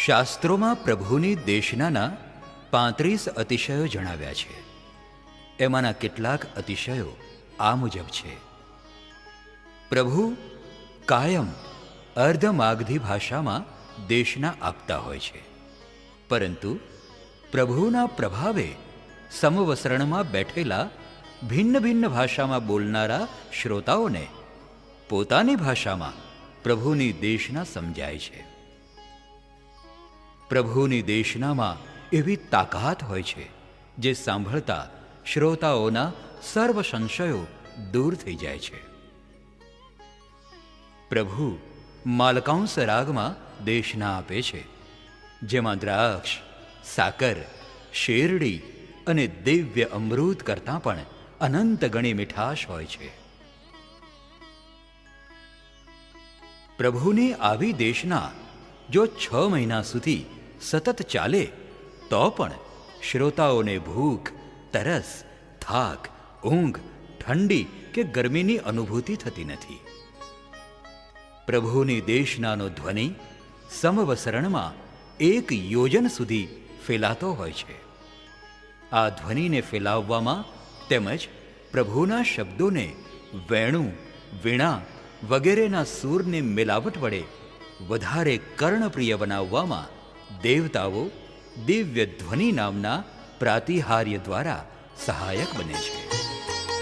શાસ્ત્રોમાં પ્રભુની દેશનાના 35 અતિશયો જણાવ્યા છે. એમાંના કેટલાક અતિશયો આ મુજબ છે. પ્રભુ કાયમ અર્ધમાગધી ભાષામાં દેશના આપતા હોય છે, પરંતુ પ્રભુના પ્રભાવે સમવસરણમાં બેઠેલા ભિન્ન ભિન્ન ભાષામાં બોલનારા શ્રોતાઓને પોતાની ભાષામાં પ્રભુની દેશના સમજાય છે. પ્રભુની દેશનામાં એવી તાકાત હોય છે જે સાંભળતા શ્રોતાઓના સર્વ સંશયો દૂર થઈ જાય છે. પ્રભુ માલકાંસ રાગમાં દેશના આપે છે, જેમાં દ્રાક્ષ, સાકર, શેરડી અને દિવ્ય અમૃત કરતાં પણ અનંત ગણી મીઠાશ હોય છે. પ્રભુની આવી દેશના જો 6 મહિના સુધી સતત ચાલે તો પણ શ્રોતાઓને ભૂખ, તરસ, થાક, ઊંઘ, ઠંડી કે ગરમીની અનુભૂતિ થતી નથી. પ્રભુની દેશનાનો ધ્વનિ સમવસરણમાં 1 યોજન સુધી ફેલાતો હોય છે. આ ધ્વનિને ફેલાવવામાં તેમજ પ્રભુના શબ્દોને વેણુ, વીણા વગેરેના સૂરની મિલાવટ વડે વધારે કર્ણપ્રિય બનાવવામાં દેવતાઓ દિવ્ય ધ્વનિ નામના પ્રાતિહાર્ય દ્વારા સહાયક બને છે.